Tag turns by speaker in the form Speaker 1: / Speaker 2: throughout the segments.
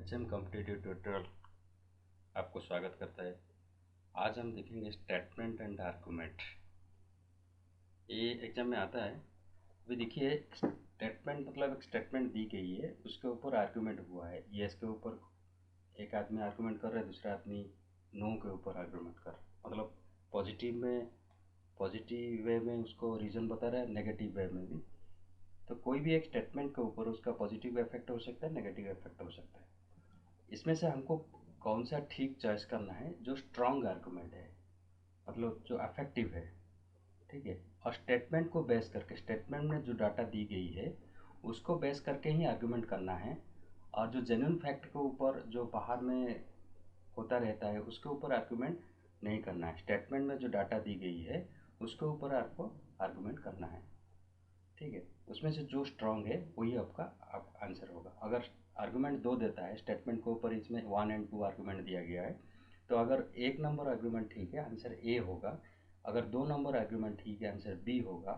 Speaker 1: HM competitive tutorial आपको स्वागत करता है। आज हम देखेंगे स्टेटमेंट एंड आर्गुमेंट। ये एग्जाम में आता है। अभी देखिए, स्टेटमेंट मतलब एक स्टेटमेंट दी गई है, उसके ऊपर आर्गुमेंट हुआ है। यस के ऊपर एक आदमी आर्गुमेंट कर रहा है, दूसरा आदमी नो के ऊपर आर्गुमेंट कर रहा है। मतलब पॉजिटिव वे में उसको रीज़न बता रहा है, नेगेटिव वे में भी। तो कोई भी एक स्टेटमेंट के ऊपर उसका पॉजिटिव इफेक्ट हो सकता है, नेगेटिव इफेक्ट हो सकता है। इसमें से हमको कौन सा ठीक चॉइस करना है जो स्ट्रॉन्ग आर्गुमेंट है, मतलब जो अफेक्टिव है, ठीक है। और स्टेटमेंट को बेस करके, स्टेटमेंट में जो डाटा दी गई है उसको बेस करके ही आर्गुमेंट करना है। और जो जेन्युइन फैक्ट के ऊपर जो बाहर में होता रहता है उसके ऊपर आर्गुमेंट नहीं करना है। स्टेटमेंट में जो डाटा दी गई है उसके ऊपर आपको आर्गुमेंट करना है, ठीक है। उसमें से जो स्ट्रॉन्ग है वही आपका आंसर होगा। अगर आर्गुमेंट दो देता है स्टेटमेंट के ऊपर, इसमें 1 और 2 आर्गुमेंट दिया गया है, तो अगर एक नंबर आर्गुमेंट ठीक है आंसर ए होगा। अगर 2 नंबर आर्गुमेंट ठीक है आंसर बी होगा।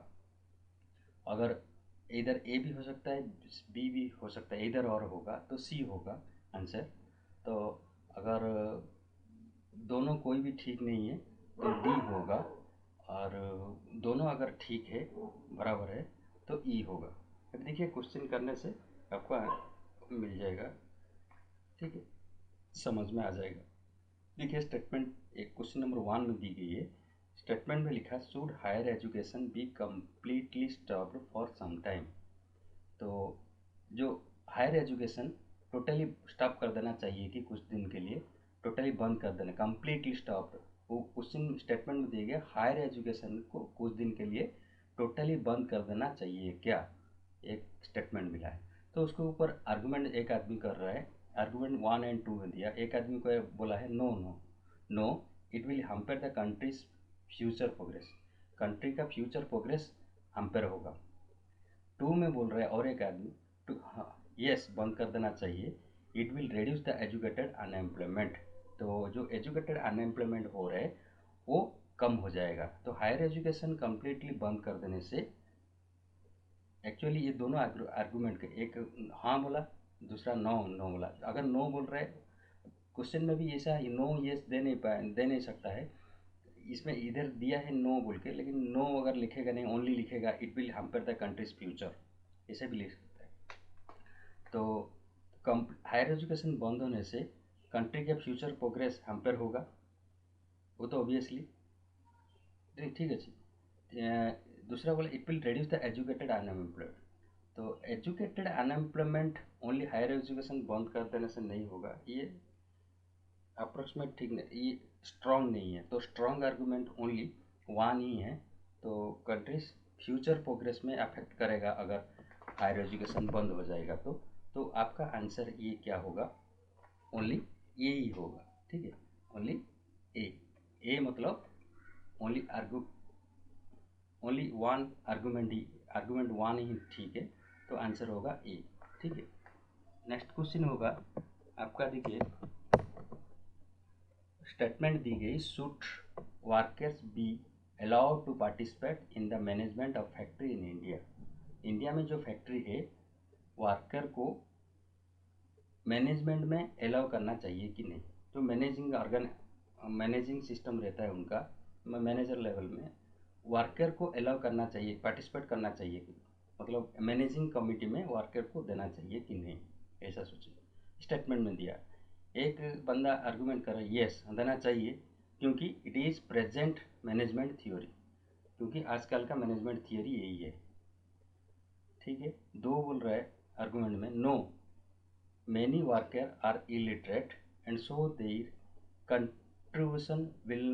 Speaker 1: अगर इधर ए भी हो सकता है, बी भी हो सकता है, इधर और होगा तो सी होगा आंसर। तो अगर दोनों कोई भी ठीक नहीं है तो डी होगा। और दोनों अगर ठीक है, बराबर है, तो ई होगा। अब देखिए, क्वेश्चन करने से आपको मिल जाएगा, ठीक है, समझ में आ जाएगा। देखिए, स्टेटमेंट एक क्वेश्चन नंबर 1 में दी गई है। स्टेटमेंट में लिखा, should higher education be completely stopped for some time. तो जो हायर एजुकेशन टोटली स्टॉप कर देना चाहिए कि कुछ दिन के लिए टोटली बंद कर देना, कम्प्लीटली स्टॉप। वो क्वेश्चन स्टेटमेंट में दिया गया हायर एजुकेशन को कुछ दिन के लिए टोटली बंद कर देना चाहिए क्या, एक स्टेटमेंट मिला है। तो उसके ऊपर आर्गुमेंट एक आदमी कर रहा है। आर्गुमेंट 1 और 2 में दिया, एक आदमी को बोला है no no no, it will hamper the country's future progress. Country का फ्यूचर प्रोग्रेस हैम्पर होगा। 2 में बोल रहा है और एक आदमी, टू हाँ यस बंद कर देना चाहिए, it will reduce the educated unemployment. तो जो एजुकेटेड अनएम्प्लॉयमेंट हो रहा है वो कम हो जाएगा। तो हायर एजुकेशन कम्प्लीटली बंद कर देने से, एक्चुअली ये दोनों आर्गूमेंट के, एक हाँ बोला, दूसरा नो नो बोला। अगर नो बोल रहा है, क्वेश्चन में भी ऐसा नो यस दे नहीं सकता है। इसमें इधर दिया है नो बोल के, लेकिन नो अगर लिखेगा नहीं, ओनली लिखेगा it will hamper the country's future, ऐसे भी लिख सकता है। तो हायर एजुकेशन बंद होने से कंट्री के फ्यूचर प्रोग्रेस हैम्पर होगा, वो तो ऑब्वियसली ठीक है जी। दूसरा बोला it will reduce the educated unemployed. तो educated unemployment only higher education बंद कर देने से नहीं होगा, ये अप्रोक्सीमेट ठीक नहीं, ये स्ट्रॉन्ग नहीं है। तो स्ट्रॉन्ग आर्गूमेंट ओनली 1 ही है। तो कंट्रीज फ्यूचर प्रोग्रेस में अफेक्ट करेगा अगर हायर एजुकेशन बंद हो जाएगा तो आपका आंसर ये क्या होगा, ओनली ए ही होगा, ठीक है। ओनली ए मतलब ओनली 1 आर्गूमेंट 1 ही ठीक है, तो आंसर होगा ए, ठीक है। नेक्स्ट क्वेश्चन होगा आपका, देखिए स्टेटमेंट दी गई, should workers be allowed to participate in the management of factory in India. India में जो फैक्ट्री है, वर्कर को मैनेजमेंट में अलाउ करना चाहिए कि नहीं। जो मैनेजिंग सिस्टम रहता है उनका, मैनेजर लेवल में वर्कर को अलाउ करना चाहिए, पार्टिसिपेट करना चाहिए, मतलब मैनेजिंग कमेटी में वर्कर को देना चाहिए कि नहीं, ऐसा सोचिए। स्टेटमेंट में दिया, एक बंदा आर्गुमेंट कर रहा है यस देना चाहिए, क्योंकि it is present management theory, क्योंकि आजकल का मैनेजमेंट थियोरी यही है, ठीक है। 2 बोल रहा है आर्गुमेंट में no, many workers are illiterate and so their contribution will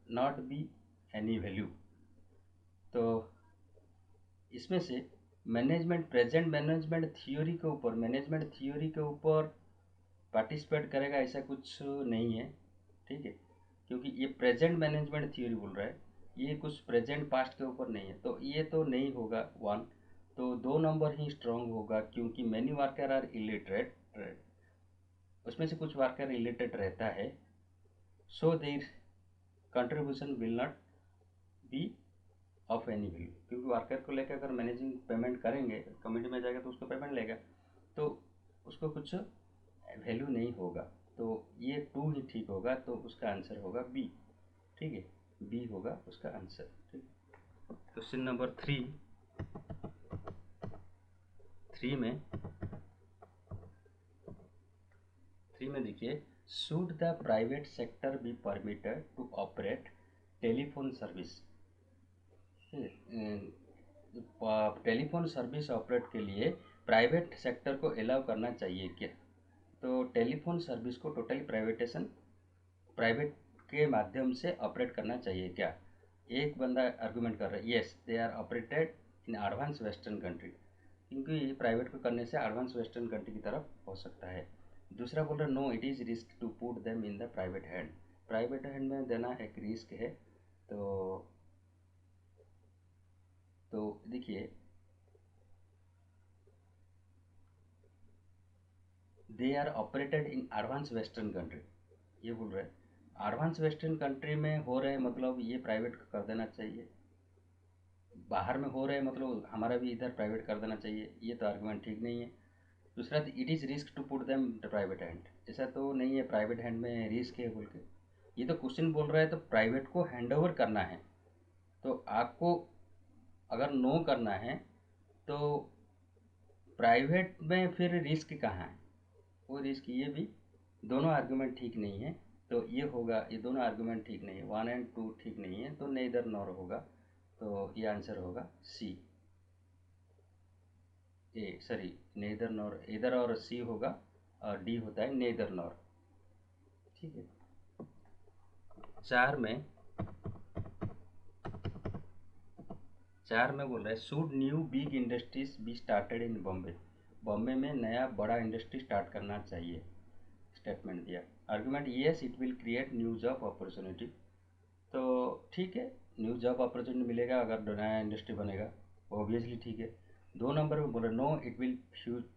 Speaker 1: not be any value। तो इसमें से प्रेजेंट मैनेजमेंट थियोरी के ऊपर पार्टिसिपेट करेगा ऐसा कुछ नहीं है, ठीक है। क्योंकि ये प्रेजेंट मैनेजमेंट थियोरी बोल रहा है, ये कुछ प्रेजेंट पास्ट के ऊपर नहीं है, तो ये तो नहीं होगा 1। तो 2 नंबर ही स्ट्रॉन्ग होगा, क्योंकि मैनी वर्कर आर इलिटरेट, उसमें से कुछ वर्कर रिलेटेड रहता है। So there contribution will not be of any value, क्योंकि वर्कर को लेकर अगर मैनेजिंग पेमेंट करेंगे, कमेटी में जाएगा तो उसको पेमेंट लेगा, तो उसको कुछ वैल्यू नहीं होगा, तो ये 2 ही ठीक होगा, तो उसका आंसर होगा बी। ठीक है, बी होगा उसका आंसर। ठीक, क्वेश्चन नंबर 3 में देखिए, should the private sector be permitted to operate telephone service. Telephone service operate के लिए प्राइवेट सेक्टर को अलाउ करना चाहिए क्या? तो टेलीफोन सर्विस को टोटली प्राइवेट के माध्यम से ऑपरेट करना चाहिए क्या? एक बंदा आर्गुमेंट कर रहा है, yes they are operated in advance western country, क्योंकि प्राइवेट को करने से एडवांस वेस्टर्न कंट्री की तरफ हो सकता है। दूसरा बोल रहा है, no it is risk to put them in the private hand. Private hand में देना एक रिस्क है। तो देखिए, they are operated in advance western country, ये बोल रहे हैं एडवांस वेस्टर्न कंट्री में हो रहे, मतलब ये प्राइवेट कर देना चाहिए। बाहर में हो रहे मतलब हमारा भी इधर प्राइवेट कर देना चाहिए, ये तो आर्गुमेंट ठीक नहीं है। दूसरा, it is risk to put them the private hand, ऐसा तो नहीं है प्राइवेट हैंड में रिस्क है बोल के। ये तो क्वेश्चन बोल रहा है तो प्राइवेट को हैंड ओवर करना है, तो आपको अगर नो करना है तो प्राइवेट में फिर रिस्क कहाँ है? वो रिस्क, ये भी दोनों आर्गुमेंट ठीक नहीं है, तो ये होगा, ये दोनों आर्गुमेंट ठीक नहीं है, 1 और 2 ठीक नहीं है, तो नेदर नॉर होगा, तो ये आंसर होगा सी। ए सॉरी, नेदर नॉर, इधर और सी होगा, और डी होता है नेदर नॉर। ठीक है, 4 में बोल रहा है, should new big industries be started in Bombay. Bombay में नया बड़ा इंडस्ट्री स्टार्ट करना चाहिए, स्टेटमेंट दिया। Argument, yes it will create new job opportunity. तो ठीक है, न्यू जॉब अपॉर्चुनिटी मिलेगा अगर नया इंडस्ट्री बनेगा, ऑब्वियसली ठीक है। 2 नंबर में बोले, no it will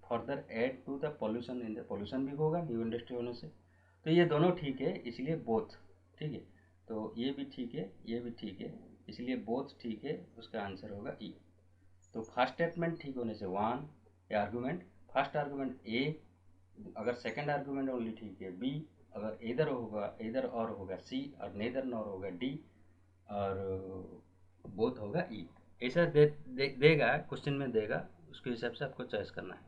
Speaker 1: further add to the pollution, in the pollution भी होगा न्यू इंडस्ट्री होने से। तो ये दोनों ठीक है, इसलिए बोथ ठीक है। तो ये भी ठीक है, ये भी ठीक है, इसलिए बोथ ठीक है, उसका आंसर होगा ई। तो फर्स्ट स्टेटमेंट ठीक होने से 1 या आर्गुमेंट, फर्स्ट आर्गुमेंट ए, अगर सेकंड आर्गुमेंट ओनली ठीक है बी, अगर इधर होगा, इधर और होगा सी, और नेदर नॉर होगा डी, और बोथ होगा ई। ऐसा देगा क्वेश्चन में देगा, उसके हिसाब से आपको चॉइस करना है,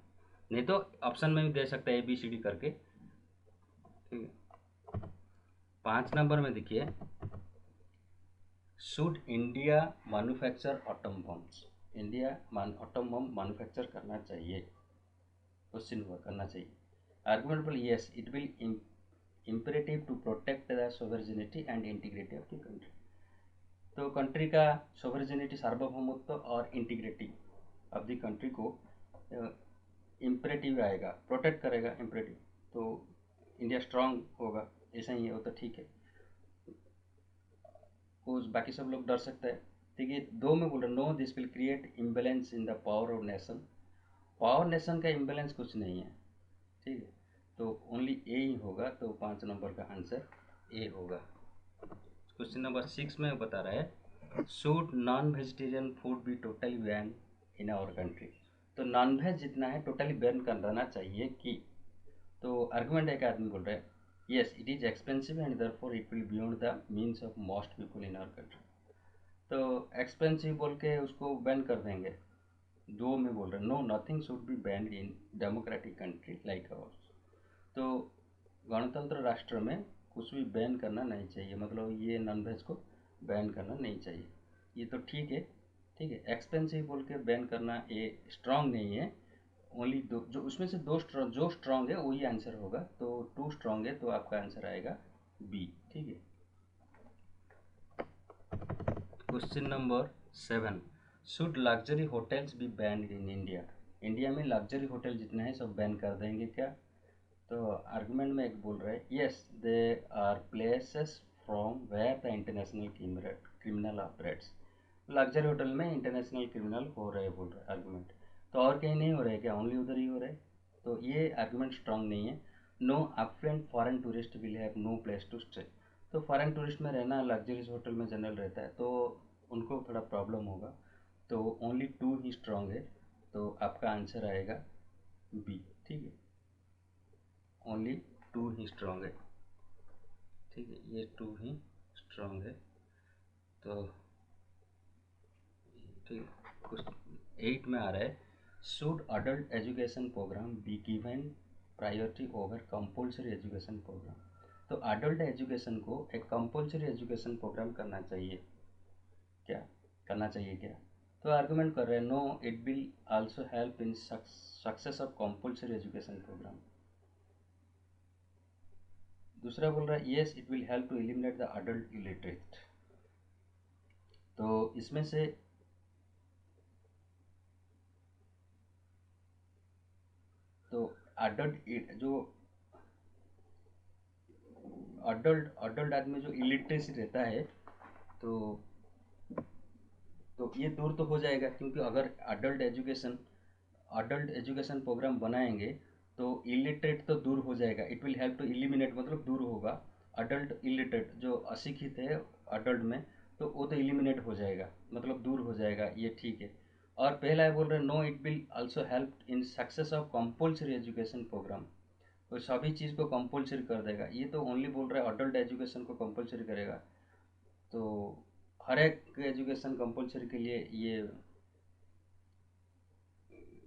Speaker 1: नहीं तो ऑप्शन में भी दे सकता है ए बी सी डी करके। ठीक है, 5 नंबर में देखिए, should India manufacture atom bombs. India atom bomb manufacture करना चाहिए, क्वेश्चन हुआ करना चाहिए। आर्गुमेंट बोल, yes it will imperative to protect the sovereignty and integrity of the country. तो कंट्री का सोवरेनिटी, सार्वभौमत्व और इंटीग्रिटी ऑफ द कंट्री को इम्परेटिव आएगा, प्रोटेक्ट करेगा इम्परेटिव, तो इंडिया स्ट्रांग होगा, ऐसा ही है, वो तो ठीक है, कुछ बाकी सब लोग डर सकते हैं। ठीक है, 2 में बोल रहे, no this will create imbalance in the power of nation. Power nation का इम्बेलेंस कुछ नहीं है, ठीक है, तो ओनली ए ही होगा, तो 5 नंबर का आंसर ए होगा। क्वेश्चन नंबर 6 में बता रहा है, should non vegetarian food be totally ban in our country. तो नॉन वेज जितना है टोटली बैन कर देना चाहिए कि? तो आर्गुमेंट एक आदमी बोल रहा है, yes it is expensive and therefore it will beyond the means of most people in our country. तो एक्सपेंसिव बोल के उसको बैन कर देंगे। 2 में बोल रहे, no nothing should be banned in democratic country like ours. तो गणतंत्र राष्ट्र में कुछ भी बैन करना नहीं चाहिए, मतलब ये नॉन वेज को बैन करना नहीं चाहिए, ये तो ठीक है। ठीक है, एक्सपेंसिव बोल के बैन करना ये स्ट्रांग नहीं है, ओनली दो, जो उसमें से दो स्ट्रॉन्ग, जो स्ट्रांग है वही आंसर होगा, तो 2 स्ट्रांग है, तो आपका आंसर आएगा बी। ठीक है, question number 7, should luxury hotels be banned in India. India में लग्जरी होटल जितने हैं सब बैन कर देंगे क्या? तो आर्गुमेंट में एक बोल रहे हैं, yes they are places from where the international criminal operates. Luxury hotel में इंटरनेशनल क्रिमिनल हो रहे बोल रहे आर्गुमेंट, तो और कहीं नहीं हो रहे क्या? ओनली उधर ही हो रहे, तो ये आर्गुमेंट स्ट्रांग नहीं है। No affluent foreign tourist will have no place to stay. तो फॉरेन टूरिस्ट में रहना, लग्जरीज होटल में जनरल रहता है, तो उनको थोड़ा प्रॉब्लम होगा, तो ओनली 2 ही स्ट्रांग है, तो आपका आंसर आएगा बी। ठीक है, ओनली टू ही स्ट्रांग है, ठीक है, ये टू ही स्ट्रांग है। तो ठीक है, कुछ 8 में आ रहा है, should adult education programme be given priority over compulsory education programme. तो अडल्ट एजुकेशन को एक कंपल्सरी एजुकेशन प्रोग्राम करना चाहिए क्या, करना चाहिए क्या? तो आर्गुमेंट कर रहे हैं no it will also help in success of compulsory education programme. दूसरा बोल रहा है yes it will help to eliminate the adult illiterate. तो इसमें से तो अडल्ट जो अडल्ट आदमी जो इलिटरेसी रहता है, तो ये दूर तो हो जाएगा, क्योंकि अगर अडल्ट एजुकेशन प्रोग्राम बनाएंगे तो इलिटरेट तो दूर हो जाएगा। It will help to eliminate मतलब दूर होगा, अडल्ट इलिटरेट जो अशिक्षित है अडल्ट में, तो वो तो एलिमिनेट हो जाएगा, मतलब दूर हो जाएगा, ये ठीक है। और पहला है बोल रहे no it will also help in success of compulsory education programme. तो सभी चीज़ को कंपल्सरी कर देगा, ये तो ओनली बोल रहा है अडल्ट एजुकेशन को कंपल्सरी करेगा। तो हर एक एजुकेशन कंपल्सरी के लिए ये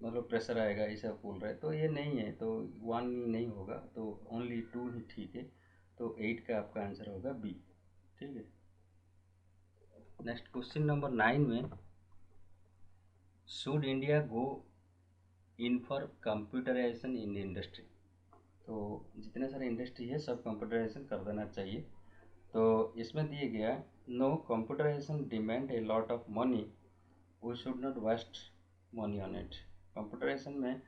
Speaker 1: मतलब प्रेशर आएगा, ऐसा बोल रहे हैं, तो ये नहीं है, तो 1 नहीं होगा, तो ओनली 2 ही ठीक है। तो 8 का आपका आंसर होगा बी, ठीक है। नेक्स्ट क्वेश्चन नंबर 9 में, should India go in for computerisation in industry. तो जितने सारे इंडस्ट्री है सब कंप्यूटराइजेशन कर देना चाहिए। तो इसमें दिए गया no computerisation demand a lot of money, we should not waste money on it. Computerisation में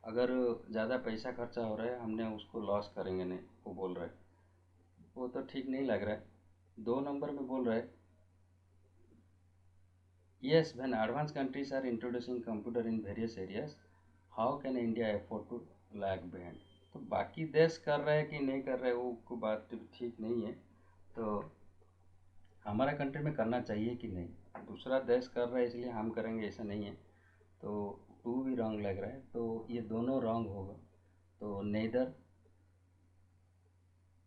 Speaker 1: अगर ज़्यादा पैसा खर्चा हो रहा है, हमने उसको लॉस करेंगे नहीं, वो बोल रहा है, वो तो ठीक नहीं लग रहा है। 2 नंबर में बोल रहा है yes when advanced countries are introducing computer in various areas, how can India afford to lag behind। तो बाकी देश कर रहा है कि नहीं कर रहा है वो को बात ठीक नहीं है, तो हमारा कंट्री में करना चाहिए कि नहीं, दूसरा देश कर रहा है इसलिए हम करेंगे ऐसा नहीं है। तो 2 भी रॉन्ग लग रहा है, तो ये दोनों रॉन्ग होगा। तो नेदर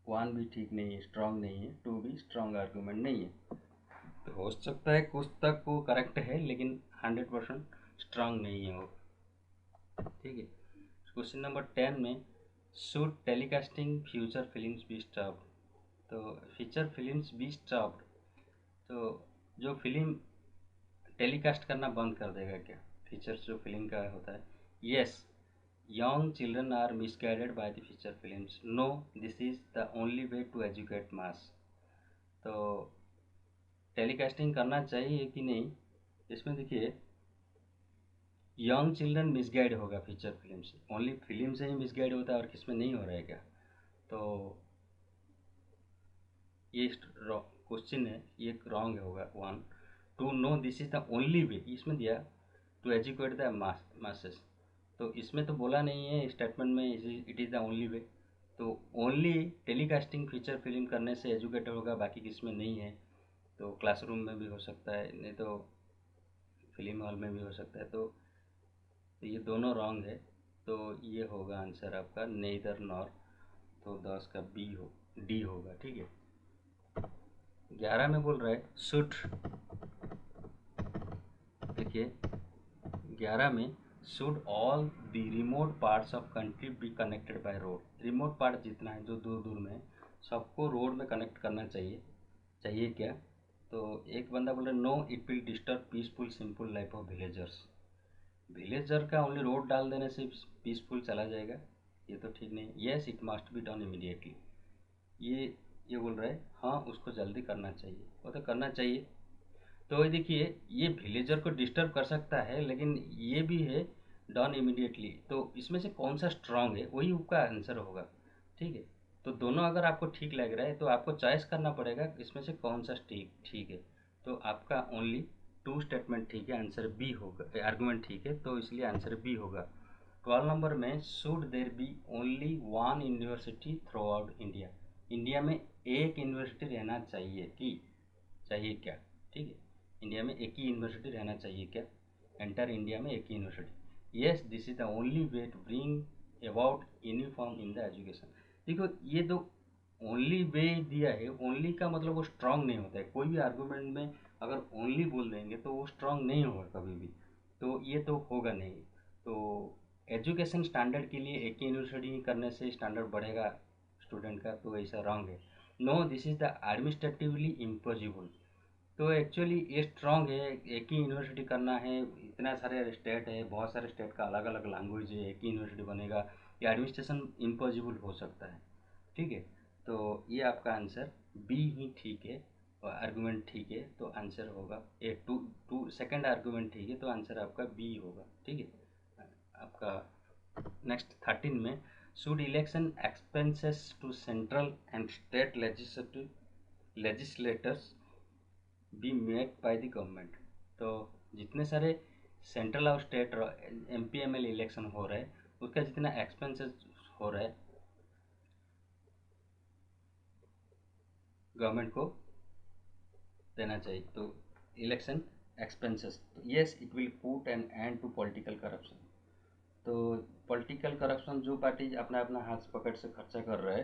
Speaker 1: 1 भी ठीक नहीं है, स्ट्रांग नहीं है, 2 भी स्ट्रांग आर्गूमेंट नहीं है। तो हो सकता है कुछ तक वो करेक्ट है, लेकिन 100% स्ट्रांग नहीं है वो, ठीक है। क्वेश्चन नंबर 10 में, should telecasting future films be stopped. तो फीचर फिल्म्स बी स्टॉप्ड, तो जो फिल्म टेलीकास्ट करना बंद कर देगा क्या, फीचर्स जो फिल्म का होता है। Yes, young children are misguided by the feature films, no this is the only way to educate mass। तो टेलीकास्टिंग करना चाहिए कि नहीं, इसमें देखिए यंग चिल्ड्रन मिसगाइड होगा फीचर फिल्म से, ओनली फिल्म से ही मिसगाइड होता है और किसमें नहीं हो रहा है क्या। तो ये क्वेश्चन है, ये रॉन्ग होगा 1। Two no this is the only way, इसमें दिया टू एजुकेट द मासेस, तो इसमें तो बोला नहीं है स्टेटमेंट में इट इज़ द ओनली वे। तो ओनली टेलीकास्टिंग फीचर फिल्म करने से एजुकेटेड होगा, बाकी किसमें नहीं है। तो क्लासरूम में भी हो सकता है, नहीं तो फिल्म हॉल में भी हो सकता है। तो ये दोनों रॉन्ग है, तो ये होगा आंसर आपका नेदर नॉर। तो 10 का बी हो, डी होगा, ठीक है। 11 में बोल रहा है शुड, देखिए 11 में should all the remote parts of country be connected by road. Remote part जितना है जो दूर दूर में है, सबको रोड में कनेक्ट करना चाहिए, चाहिए क्या। तो एक बंदा बोल रहा है no it will disturb peaceful simple life of villagers. Villager का ओनली रोड डाल देने से पीसफुल चला जाएगा, ये तो ठीक नहीं। Yes it must be done immediately, ये बोल रहा है हाँ उसको जल्दी करना चाहिए, वो तो करना चाहिए। तो ये देखिए ये विलेजर को डिस्टर्ब कर सकता है, लेकिन ये भी है डन इमीडिएटली, तो इसमें से कौन सा स्ट्रांग है वही उसका आंसर होगा, ठीक है। तो दोनों अगर आपको ठीक लग रहा है तो आपको चॉइस करना पड़ेगा इसमें से कौन सा ठीक ठीक है। तो आपका ओनली 2 स्टेटमेंट ठीक है, आंसर बी होगा, आर्गूमेंट ठीक है, तो इसलिए आंसर बी होगा। 12 नंबर में should there be only 1 university through out India. India में एक यूनिवर्सिटी रहना चाहिए कि चाहिए क्या, ठीक है, इंडिया में एक ही यूनिवर्सिटी रहना चाहिए क्या, एंटर इंडिया में एक ही university. Yes this is the only way to bring about uniform in the education. देखो ये तो ओनली वे दिया है, ओनली का मतलब वो स्ट्रांग नहीं होता है। कोई भी आर्गूमेंट में अगर ओनली बोल देंगे तो वो स्ट्रांग नहीं होगा कभी भी, तो ये तो होगा नहीं। तो एजुकेशन स्टैंडर्ड के लिए एक ही यूनिवर्सिटी करने से स्टैंडर्ड बढ़ेगा स्टूडेंट का, तो ऐसा रॉन्ग है। No, this is the administratively impossible. तो एक्चुअली ये स्ट्रांग है, एक ही यूनिवर्सिटी करना है, इतना सारे स्टेट है, बहुत सारे स्टेट का अलग अलग लैंग्वेज है, एक ही यूनिवर्सिटी बनेगा, ये एडमिनिस्ट्रेशन इम्पॉसिबल हो सकता है। ठीक है, तो ये आपका आंसर बी ही ठीक है, और आर्गुमेंट ठीक है तो आंसर होगा ए टू। टू सेकेंड आर्गुमेंट ठीक है तो आंसर आपका बी होगा। ठीक है, आपका नेक्स्ट 13 में, should election expenses to central and state legislators be made by the government. तो जितने सारे सेंट्रल और स्टेट MPML इलेक्शन हो रहा है, उसका जितना एक्सपेंसेस हो रहा है गवर्नमेंट को देना चाहिए। तो इलेक्शन एक्सपेंसेस, तो yes it will put an end to political corruption. तो पॉलिटिकल करप्शन जो पार्टी अपना अपना हाथ पकड़ से खर्चा कर रहा है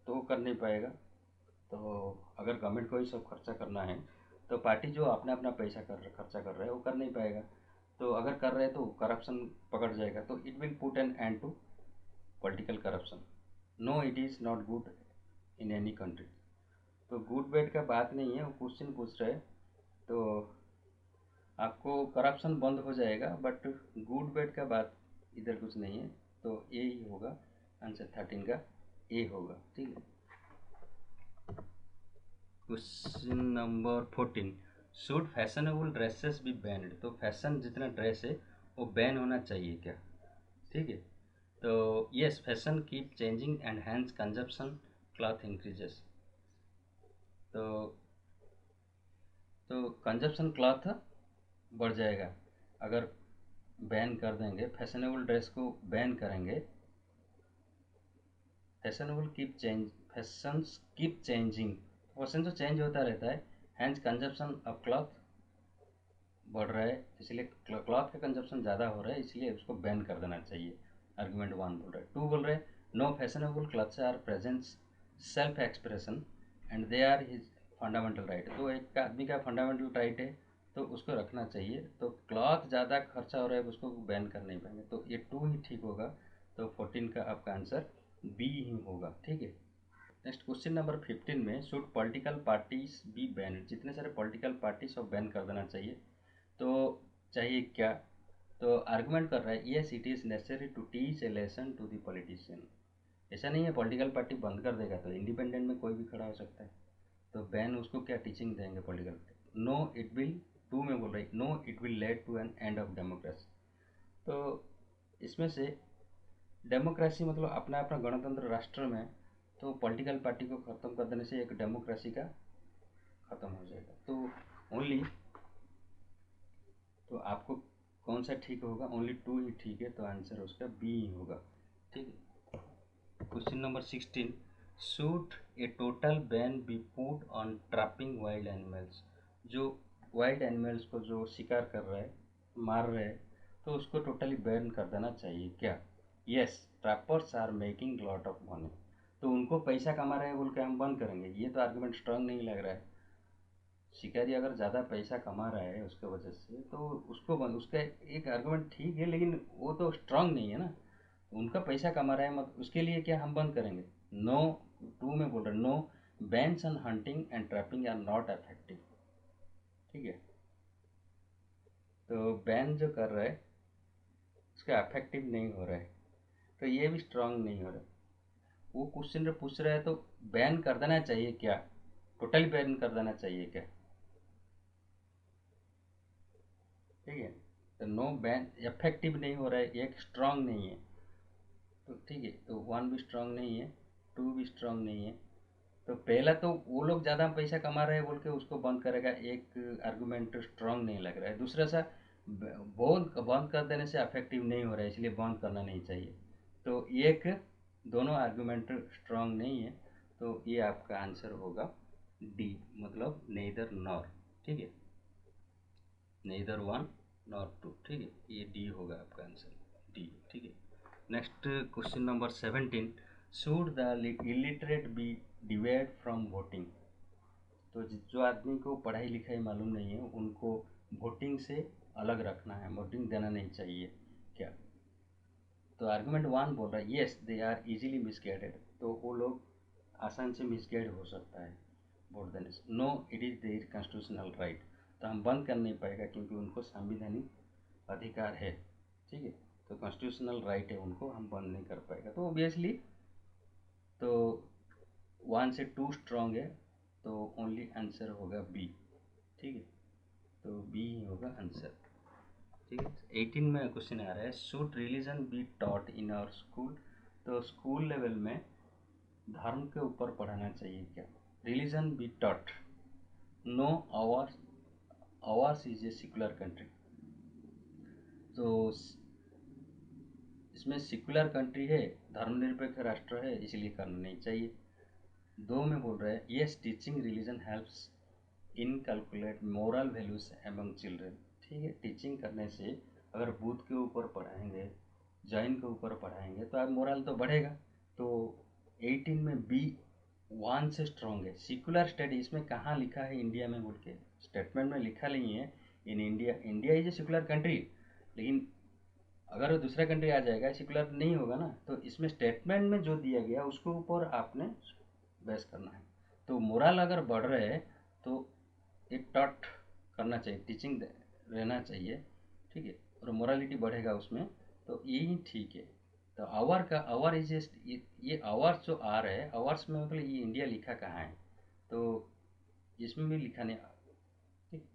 Speaker 1: तो वो कर नहीं पाएगा। तो अगर गवर्नमेंट को ही सब खर्चा करना है तो पार्टी जो अपना अपना पैसा खर्चा कर रहा है वो कर नहीं पाएगा। तो अगर कर रहे हैं तो करप्शन पकड़ जाएगा, तो it will put an end to political corruption. No, it is not good in any country. तो गुड बैड का बात नहीं है, वो क्वेश्चन पूछ रहे हैं। तो आपको करप्शन बंद हो जाएगा, बट गुड बैड का बात इधर कुछ नहीं है। तो ए ही होगा आंसर, 13 का ए होगा। ठीक है, question number 14, should fashionable dresses be banned. तो फैशन जितना ड्रेस है वो बैन होना चाहिए क्या? ठीक है, तो yes, fashion keep changing and hence consumption cloth increases. तो कंजप्शन क्लॉथ बढ़ जाएगा अगर बैन कर देंगे, फैशनेबल ड्रेस को बैन करेंगे। फैशंस कीप चेंजिंग, फैशन तो चेंज होता रहता है। हैंस कंजप्शन ऑफ क्लॉथ बढ़ रहा है, इसलिए क्लॉथ का कंजप्शन ज़्यादा हो रहा है, इसलिए उसको बैन कर देना चाहिए। आर्गुमेंट 1 बोल रहा है। 2 बोल रहे हैं, no fashionable clothes are presents self expression and they are his fundamental right. तो एक आदमी का फंडामेंटल राइट है तो उसको रखना चाहिए। तो क्लॉथ ज़्यादा खर्चा हो रहा है उसको बैन कर नहीं पाएंगे, तो ये 2 ही ठीक होगा। तो 14 का आपका आंसर बी ही होगा। ठीक है, नेक्स्ट क्वेश्चन नंबर 15 में, should political parties B ban. जितने सारे पॉलिटिकल पार्टीज को बैन कर देना चाहिए। तो चाहिए क्या? तो आर्गुमेंट कर रहा है, yes it is necessary to teach a lesson to the politician. ऐसा नहीं है पॉलिटिकल पार्टी बंद कर देगा तो इंडिपेंडेंट में कोई भी खड़ा हो सकता है, तो बैन उसको क्या टीचिंग देंगे political party? No it will, 2 में बोल रही, no it will led to an end of democracy. तो इसमें से डेमोक्रेसी मतलब अपना अपना गणतंत्र राष्ट्र में, तो पॉलिटिकल पार्टी को ख़त्म कर देने से एक डेमोक्रेसी का ख़त्म हो जाएगा। तो ओनली, तो आपको कौन सा ठीक होगा? ओनली 2 ही ठीक है, तो आंसर उसका बी ही होगा। ठीक है, question number 16, should A total ban B put on trapping wild animals. जो वाइल्ड एनिमल्स को जो शिकार कर रहा है, मार रहे हैं, तो उसको टोटली बैन कर देना चाहिए क्या? Yes, trappers are making lot of money. तो उनको पैसा कमा रहे हैं बोल के हम बंद करेंगे, ये तो आर्गुमेंट स्ट्रांग नहीं लग रहा है। शिकारी अगर ज़्यादा पैसा कमा रहा है उसके वजह से, तो उसको बंद, उसका एक आर्गुमेंट ठीक है, लेकिन वो तो स्ट्रांग नहीं है ना। उनका पैसा कमा रहा है, मत उसके लिए क्या हम बंद करेंगे? नो, 2 में बोल रहे, no bans on hunting and trapping are not effective. ठीक है, तो बैन जो कर रहा है उसका इफेक्टिव नहीं हो रहा है, तो ये भी स्ट्रांग नहीं हो रहा है। वो क्वेश्चन जो पूछ रहा है, तो बैन कर देना चाहिए क्या? टोटली बैन कर देना चाहिए क्या? ठीक है, तो नो बैन इफेक्टिव नहीं हो रहा है, एक स्ट्रांग नहीं है। तो ठीक है, तो 1 भी स्ट्रांग नहीं है, 2 भी स्ट्रांग नहीं है। तो पहला तो वो लोग ज़्यादा पैसा कमा रहे हैं बोल के उसको बंद करेगा, एक आर्गुमेंट स्ट्रांग नहीं लग रहा है। दूसरा सा, बहुत बंद कर देने से अफेक्टिव नहीं हो रहा है, इसलिए बंद करना नहीं चाहिए। तो एक, दोनों आर्गुमेंट स्ट्रांग नहीं है, तो ये आपका आंसर होगा डी, मतलब नेदर नॉर। ठीक है, नेदर 1 नॉर 2। ठीक है, ये डी होगा आपका आंसर, डी। ठीक है, next question number 17, should the illiterate be डिवेड फ्रॉम वोटिंग। तो जो आदमी को पढ़ाई लिखाई मालूम नहीं है उनको वोटिंग से अलग रखना है, वोटिंग देना नहीं चाहिए क्या? तो आर्गुमेंट 1 बोल रहा है yes they are easily misguided, तो वो लोग आसान से मिसगाइड हो सकता है वोट देने से। No it is their constitutional right, तो हम बंद कर नहीं पाएगा क्योंकि उनको संवैधानिक अधिकार है, ठीक है। तो कॉन्स्टिट्यूशनल राइट है उनको, हम बंद नहीं कर पाएगा। तो ऑब्वियसली तो 1 से 2 स्ट्रॉन्ग है, तो ओनली आंसर होगा बी, ठीक है। तो बी ही होगा आंसर, ठीक है। 18 में क्वेश्चन आ रहा है should religion be taught in our school. तो स्कूल लेवल में धर्म के ऊपर पढ़ाना चाहिए क्या? Religion be taught, no ours, ours is a secular country. तो इसमें सेकुलर कंट्री है, धर्मनिरपेक्ष राष्ट्र है, इसलिए करना नहीं चाहिए। 2 में बोल रहे हैं yes teaching religion helps in calculate moral values among children, ठीक है। टीचिंग करने से अगर बुद्ध के ऊपर पढ़ाएंगे, जैन के ऊपर पढ़ाएंगे तो अब मोरल तो बढ़ेगा। तो 18 में बी 1 से स्ट्रॉन्ग है। सेकुलर स्टडी इसमें कहाँ लिखा है इंडिया में बोल के, स्टेटमेंट में लिखा नहीं है इन India, India is a secular country, लेकिन अगर वो दूसरा कंट्री आ जाएगा सेकुलर नहीं होगा ना। तो इसमें स्टेटमेंट में जो दिया गया उसके ऊपर आपने बेस करना है। तो मोरल अगर बढ़ रहे हैं तो एक टॉट करना चाहिए, टीचिंग रहना चाहिए, ठीक है। और मोरालिटी बढ़ेगा उसमें, तो यही ठीक है। तो आवर का आवर इज ये आवर्स जो आ रहे हैं, आवर्स में मतलब ये इंडिया लिखा कहाँ है? तो इसमें भी लिखा नहीं, ठीक।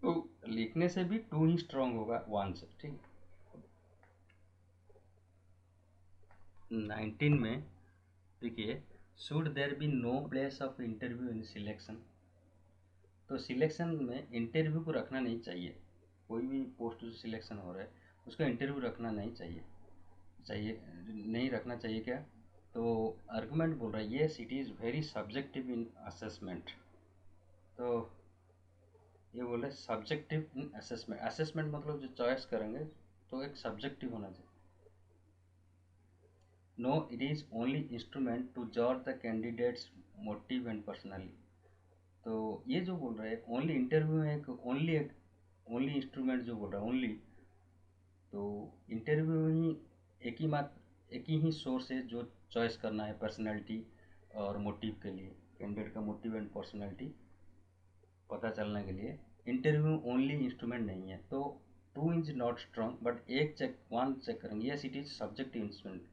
Speaker 1: तो लिखने से भी 2 ही स्ट्रॉन्ग होगा 1 से, ठीक। 19 में देखिए should there be no place of interview in selection. तो सिलेक्शन में इंटरव्यू को रखना नहीं चाहिए, कोई भी पोस्ट जो सिलेक्शन हो रहा है उसका इंटरव्यू रखना नहीं चाहिए, नहीं रखना चाहिए क्या? तो आर्गुमेंट बोल रहा है yes it is very subjective in assessment. तो ये बोल रहे सब्जेक्टिव इन असेसमेंट, असेसमेंट मतलब जो चॉइस करेंगे तो एक सब्जेक्टिव होना चाहिए। No it is only instrument to जज the candidates motive and personally. तो ये जो बोल रहे हैं ओनली इंटरव्यू में एक ओनली इंस्ट्रूमेंट जो बोल रहा है ओनली, तो इंटरव्यू ही एक ही सोर्स है जो चॉइस करना है पर्सनैलिटी और मोटिव के लिए, कैंडिडेट का मोटिव एंड पर्सनैलिटी पता चलने के लिए इंटरव्यू ओनली इंस्ट्रूमेंट नहीं है। तो 2 is not strong, but one check करेंगे yes it is subjective instrument.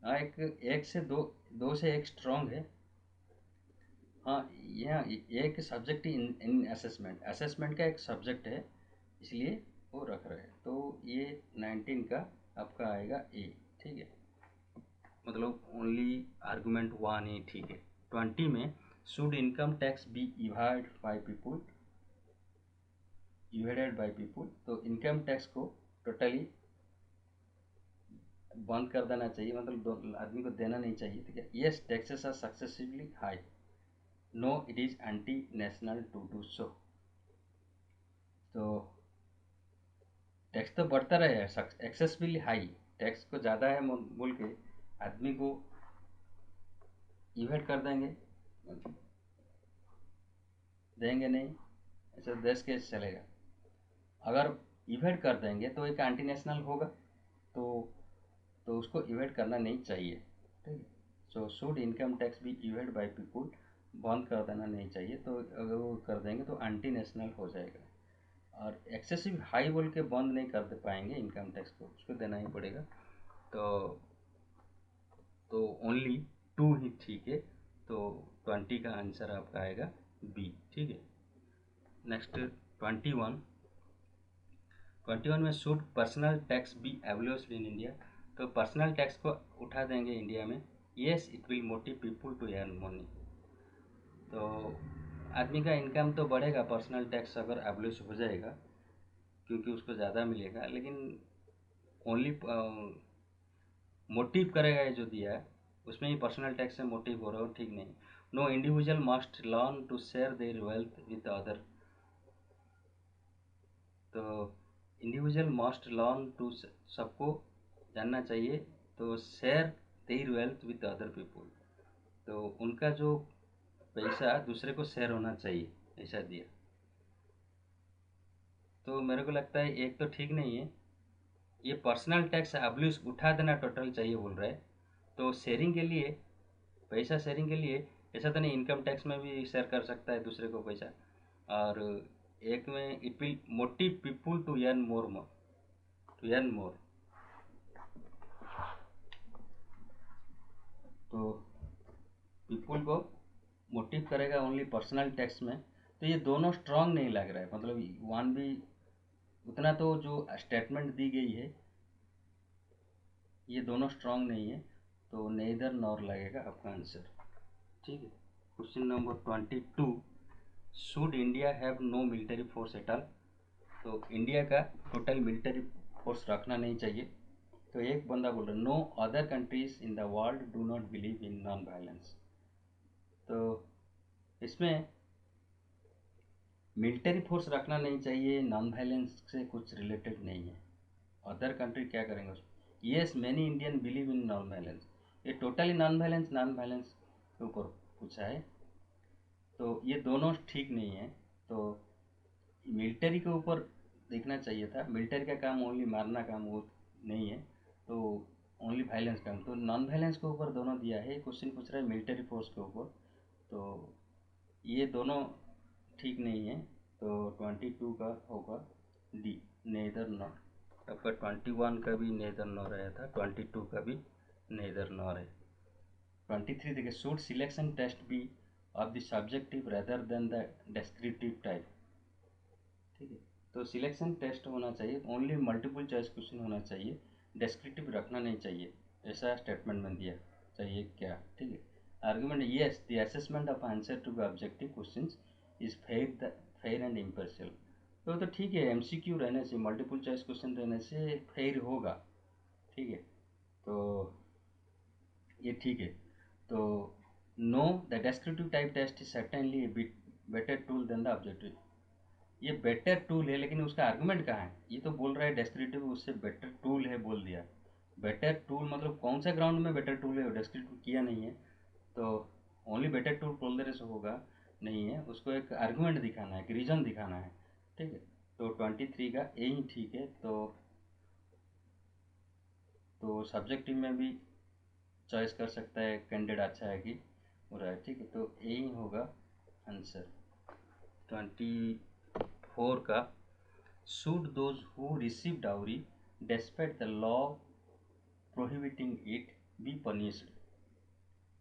Speaker 1: हाँ एक से दो से एक स्ट्रॉन्ग है। हाँ यहाँ एक सब्जेक्ट इन असेसमेंट, असेसमेंट का एक सब्जेक्ट है, इसलिए वो रख रहे हैं। तो ये 19 का आपका आएगा ए, ठीक है। मतलब ओनली आर्गुमेंट 1 ही ठीक है। 20 में should income tax be evaded by people. तो इनकम टैक्स को टोटली बंद कर देना चाहिए, मतलब आदमी को देना नहीं चाहिए, ठीक है। Yes taxes are successively high, no it is anti national to do so. तो टैक्स तो बढ़ता रहेगा, एक्सेसिवली हाई, टैक्स को ज़्यादा है बोल के आदमी को इवेट कर देंगे, देंगे नहीं, ऐसा देश कैसे चलेगा? अगर इवेट कर देंगे तो एक एंटी नेशनल होगा, तो उसको इवेट करना नहीं चाहिए, ठीक है। सो शुड इनकम टैक्स भी इवेट बाय पीपुल, बंद कर देना नहीं चाहिए। तो अगर वो कर देंगे तो एंटी नेशनल हो जाएगा। और एक्सेसिव हाई बोल के बंद नहीं कर दे पाएंगे इनकम टैक्स को, उसको देना ही पड़ेगा। तो ओनली 2 ही ठीक है। तो 20 का आंसर आपका आएगा बी, ठीक है। नेक्स्ट 21 में should personal tax be abolished in India. तो पर्सनल टैक्स को उठा देंगे इंडिया में, yes it will motive people to earn money. तो आदमी का इनकम तो बढ़ेगा पर्सनल टैक्स अगर एबोलिश हो जाएगा, क्योंकि उसको ज़्यादा मिलेगा, लेकिन ओनली मोटिव करेगा ये जो दिया है उसमें ही पर्सनल टैक्स से मोटिव हो रहा हो, ठीक नहीं। No individual must learn to share their wealth with other. तो इंडिविजुअल मस्ट लर्न टू, सबको जानना चाहिए। तो share their wealth with other people, तो उनका जो पैसा दूसरे को शेयर होना चाहिए, ऐसा दिया। तो मेरे को लगता है एक तो ठीक नहीं है, ये पर्सनल टैक्स अब्ल्यूज उठा देना टोटल चाहिए बोल रहा है। तो शेयरिंग के लिए, पैसा शेयरिंग के लिए ऐसा तो नहीं, इनकम टैक्स में भी शेयर कर सकता है दूसरे को पैसा। और एक में it will motive people to earn more, to earn more. तो पीपुल को मोटिव करेगा ओनली पर्सनल टैक्स में। तो ये दोनों स्ट्रांग नहीं लग रहा है, मतलब वन भी उतना, तो जो स्टेटमेंट दी गई है ये दोनों स्ट्रांग नहीं है, तो नेदर नॉर लगेगा आपका आंसर। ठीक है। Question number 22, should India have no military force at all. तो इंडिया का टोटल मिलिट्री फोर्स रखना नहीं चाहिए। तो एक बंदा बोल रहा है no other countries in the world do not believe in non violence. तो इसमें मिलिट्री फोर्स रखना नहीं चाहिए, नॉन वायलेंस से कुछ रिलेटेड नहीं है। अदर कंट्री क्या करेंगे उसमें। Yes many Indian believe in non violence, ये टोटली नॉन वायलेंस के ऊपर पूछा है। तो ये दोनों ठीक नहीं है। तो मिलिट्री के ऊपर देखना चाहिए था, मिलिट्री का काम ओनली मारना काम वो नहीं है, तो ओनली वायलेंस काम। तो नॉन वायलेंस के ऊपर दोनों दिया है, क्वेश्चन पूछ रहा है मिलिट्री फोर्स के ऊपर, तो ये दोनों ठीक नहीं है। तो 22 का होगा डी, नेदर नॉर। आपका 21 का भी नेदर नॉर आया था, 22 का भी नेदर नॉर है। 23 देखिए, should selection test be of the subjective rather than the descriptive type. ठीक है। तो सिलेक्शन टेस्ट होना चाहिए, ओनली मल्टीपल चॉइस क्वेश्चन होना चाहिए, डेस्क्रिप्टिव रखना नहीं चाहिए, ऐसा स्टेटमेंट में दिया चाहिए क्या। ठीक है। Argument, yes the assessment of answer to objective questions is fair and impartial. तो ठीक है, एमसीक्यू रहने से, मल्टीपल चॉइस क्वेश्चन रहने से फेयर होगा। ठीक है। तो ये ठीक है। तो no the descriptive type test is certainly better tool than the objective. ये बेटर टूल है, लेकिन उसका आर्गुमेंट कहाँ है। ये तो बोल रहा है डेस्क्रिप्टिव उससे बेटर टूल है, बोल दिया। बेटर टूल मतलब कौन सा ग्राउंड में बेटर टूल है, डेस्क्रिप्टिव किया नहीं है। तो ओनली बेटर टूल बोल देने से होगा नहीं है, उसको एक आर्गुमेंट दिखाना है, एक रीज़न दिखाना है। ठीक है। तो 23 का यही ठीक है। तो सब्जेक्टिव में भी चॉइस कर सकता है कैंडिडेट, अच्छा है कि बुरा है। ठीक है। तो यही होगा आंसर। 24 का, should those who receive dowry despite the law prohibiting it be punished।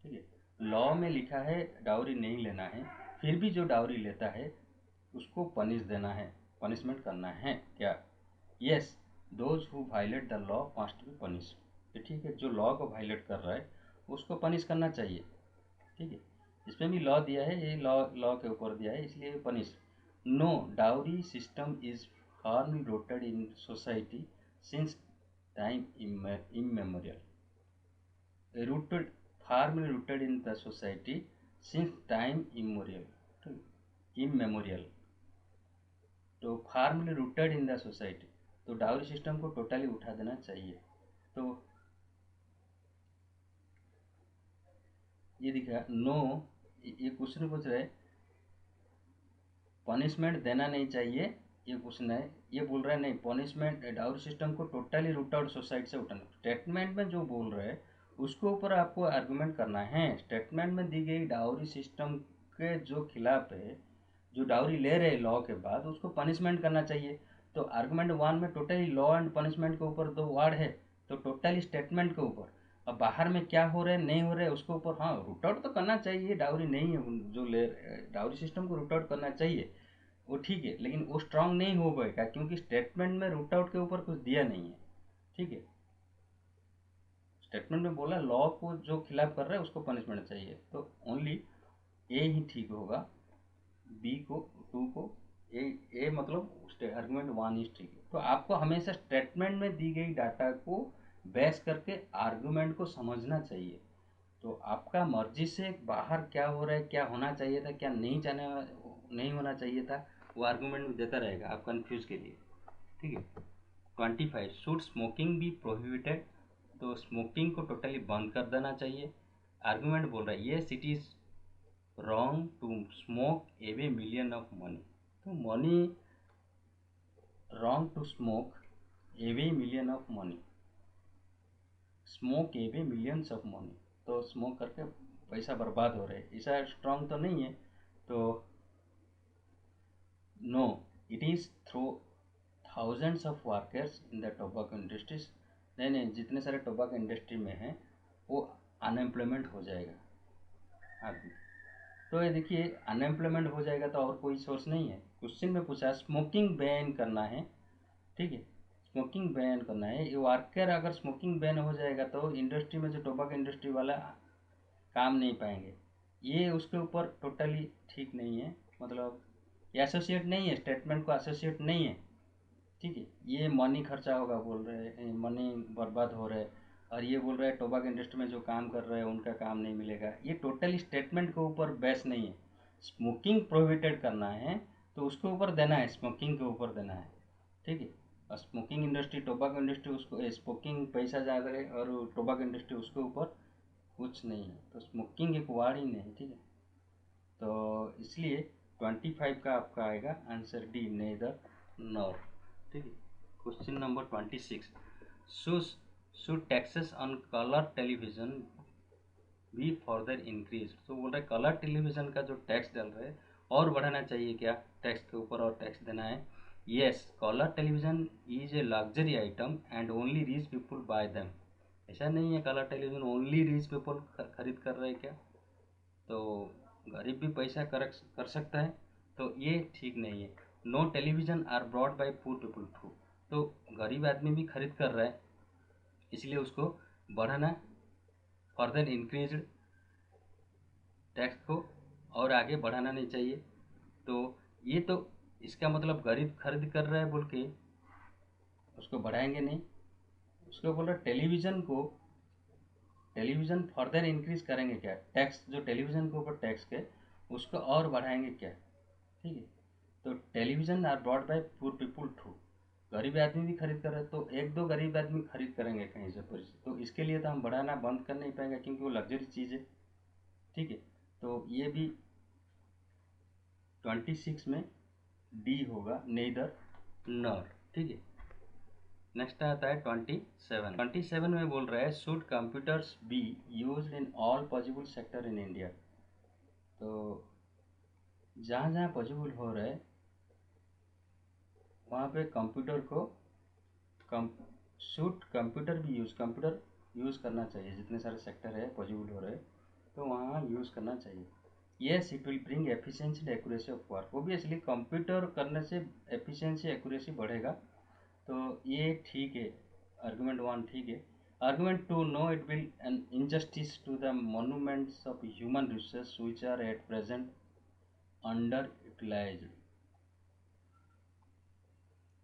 Speaker 1: ठीक है। लॉ में लिखा है डाउरी नहीं लेना है, फिर भी जो डाउरी लेता है उसको पनिश देना है, पनिशमेंट करना है क्या। Yes those who violate the law must be punish. ठीक है, जो लॉ को वायलेट कर रहा है उसको पनिश करना चाहिए। ठीक है। इसमें भी लॉ दिया है, ये लॉ के ऊपर दिया है, इसलिए punish. No dowry system is firmly rooted in society since time immemorial। Rooted, firmly rooted in the society since time immemorial। immemorial। तो formally rooted in the society, तो डाउरी सिस्टम को टोटली उठा देना चाहिए। तो ये दिखा नो, ये क्वेश्चन पूछ रहे पनिशमेंट देना नहीं चाहिए, ये क्वेश्चन है। ये बोल रहा है नहीं, पनिशमेंट डाउरी सिस्टम को टोटली रूट आउट सोसाइटी से उठाना। स्टेटमेंट में जो बोल रहे हैं उसके ऊपर आपको आर्गुमेंट करना है। स्टेटमेंट में दी गई डाउरी सिस्टम के जो खिलाफ है, जो डाउरी ले रहे लॉ के बाद, उसको पनिशमेंट करना चाहिए। तो आर्गुमेंट 1 में टोटली लॉ एंड पनिशमेंट के ऊपर दो वर्ड है, तो टोटली स्टेटमेंट के ऊपर। अब बाहर में क्या हो रहा है नहीं हो रहा है उसके ऊपर, हाँ रूट आउट तो करना चाहिए, डाउरी नहीं है जो ले, डाउरी सिस्टम को रूट आउट करना चाहिए, वो ठीक है, लेकिन वो स्ट्रांग नहीं हो पाएगा क्योंकि स्टेटमेंट में रूट आउट के ऊपर कुछ दिया नहीं है। ठीक है। स्टेटमेंट में बोला लॉ को जो खिलाफ कर रहा है उसको पनिशमेंट चाहिए, तो ओनली ए ही ठीक होगा, बी को, टू को, ए मतलब आर्गुमेंट 1 इज ठीक है। तो आपको हमेशा स्टेटमेंट में दी गई डाटा को बेस करके आर्गुमेंट को समझना चाहिए। तो आपका मर्जी से बाहर क्या हो रहा है, क्या होना चाहिए था, क्या नहीं होना चाहिए था, वो आर्गुमेंट में देता रहेगा आप कंफ्यूज के लिए। ठीक है। 25 शुड स्मोकिंग बी प्रोहिबिटेड तो स्मोकिंग को टोटली बंद कर देना चाहिए। आर्गुमेंट बोल रहा है yes it is wrong to smoke away million of money. तो money wrong to smoke away million of money, smoke away millions of money, तो स्मोक करके पैसा बर्बाद हो रहा है, ऐसा स्ट्रॉन्ग तो नहीं है। तो no it is through thousands of workers in the tobacco industries. नहीं नहीं, जितने सारे टोबैको इंडस्ट्री में हैं वो अनएम्प्लॉयमेंट हो जाएगा आदमी। तो ये देखिए अनएम्प्लॉयमेंट हो जाएगा तो और कोई सोर्स नहीं है। क्वेश्चन में पूछा स्मोकिंग बैन करना है, ठीक है, स्मोकिंग बैन करना है। ये वर्कर अगर स्मोकिंग बैन हो जाएगा तो इंडस्ट्री में जो टोबैको इंडस्ट्री वाला काम नहीं पाएंगे, ये उसके ऊपर टोटली ठीक नहीं है। मतलब ये एसोसिएट नहीं है, स्टेटमेंट को एसोसिएट नहीं है, ठीक है। ये मनी खर्चा होगा बोल रहे हैं, मनी बर्बाद हो रहा है, और ये बोल रहे हैं टोबैको इंडस्ट्री में जो काम कर रहे हैं उनका काम नहीं मिलेगा। ये टोटली स्टेटमेंट के ऊपर बेस नहीं है। स्मोकिंग प्रोहिबिटेड करना है तो उसके ऊपर देना है, स्मोकिंग के ऊपर देना है, ठीक है। और स्मोकिंग इंडस्ट्री टोबैको इंडस्ट्री उसको स्मोकिंग पैसा ज़्यादा है और टोबैको इंडस्ट्री उसके ऊपर कुछ नहीं है, तो स्मोकिंग एक वार्ड ही नहीं, ठीक है। तो इसलिए 25 का आपका आएगा आंसर डी, नेदर नॉर, ठीक है। Question number 26, should taxes on colour television भी फर्दर इंक्रीज। तो बोल रहे कलर टेलीविजन का जो टैक्स डाल रहे हैं और बढ़ाना चाहिए क्या, टैक्स के ऊपर और टैक्स देना है। Yes, colour television is a luxury item and only rich people bye them. ऐसा नहीं है colour television only rich people खरीद कर रहे हैं क्या, तो गरीब भी पैसा कर सकता है, तो ये ठीक नहीं है। No television are brought by poor people too, तो गरीब आदमी भी खरीद कर रहा है, इसलिए उसको बढ़ाना, फर्दर इंक्रीज टैक्स को और आगे बढ़ाना नहीं चाहिए। तो ये तो इसका मतलब गरीब खरीद कर रहा है बोल के उसको बढ़ाएंगे नहीं। उसको बोल रहा टेलीविज़न फर्दर इंक्रीज करेंगे क्या, टैक्स जो टेलीविज़न के ऊपर टैक्स है उसको और बढ़ाएंगे क्या, ठीक है। तो television are brought by poor people too, गरीब आदमी भी खरीद कर रहे हैं, तो एक दो गरीब आदमी खरीद करेंगे कहीं से परिचय, तो इसके लिए तो हम बढ़ाना बंद कर नहीं पाएंगे क्योंकि वो लग्जरी चीज़ है, ठीक है। तो ये भी 26 में डी होगा, नेदर नॉर, ठीक है। नेक्स्ट आता है 27 में बोल रहा है should computers be used in all possible sector in India. तो जहाँ जहाँ पॉसिबल हो रहा है वहाँ पे कंप्यूटर को शुड कंप्यूटर भी कंप्यूटर यूज़ करना चाहिए। जितने सारे सेक्टर है पॉसिबल हो रहे हैं तो वहाँ यूज़ करना चाहिए। Yes it will bring efficiency and accuracy of work, obviously computer करने से एफिशिएंसी एक्यूरेसी बढ़ेगा, तो ये ठीक है। आर्गुमेंट 1 ठीक है। Argument 2, no it will an injustice to the monuments of human resource which are at present under utilised.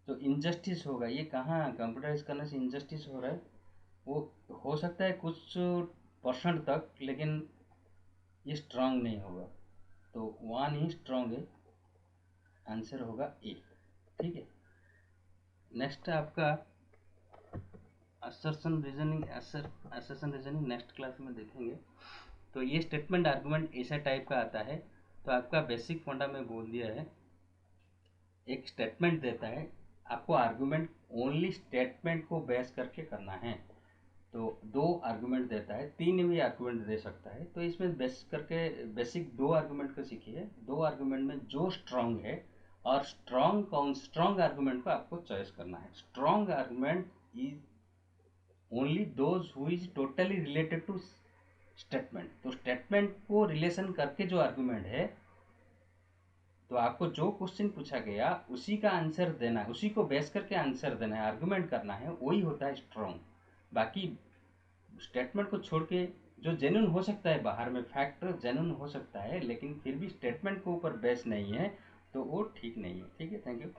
Speaker 1: तो इनजस्टिस होगा, ये कहाँ कंप्यूटराइज करने से इनजस्टिस हो रहा है, वो हो सकता है कुछ परसेंट तक, लेकिन ये स्ट्रांग नहीं होगा, तो 1 ही स्ट्रांग है, आंसर होगा ए, ठीक है। नेक्स्ट आपका असर्शन रीजनिंग नेक्स्ट क्लास में देखेंगे। तो ये स्टेटमेंट आर्गुमेंट ऐसा टाइप का आता है। तो आपका बेसिक फंडा में बोल दिया है, एक स्टेटमेंट देता है, आपको आर्गुमेंट ओनली स्टेटमेंट को बेस करके करना है। तो 2 आर्गुमेंट देता है, 3 भी आर्गुमेंट दे सकता है, तो इसमें बेस करके बेसिक 2 आर्गुमेंट को सीखिए। 2 आर्गुमेंट में जो स्ट्रांग है और स्ट्रांग आर्गुमेंट को आपको चॉइस करना है। Strong argument is only those who is totally related to statement. तो स्टेटमेंट को रिलेशन करके जो आर्गुमेंट है, तो आपको जो क्वेश्चन पूछा गया उसी का आंसर देना है, उसी को बेस करके आंसर देना है, आर्गुमेंट करना है, वही होता है स्ट्रॉन्ग। बाकी स्टेटमेंट को छोड़ के जो जेन्युइन हो सकता है, बाहर में फैक्ट जेन्युइन हो सकता है, लेकिन फिर भी स्टेटमेंट के ऊपर बेस नहीं है, तो वो ठीक नहीं है, ठीक है। Thank you.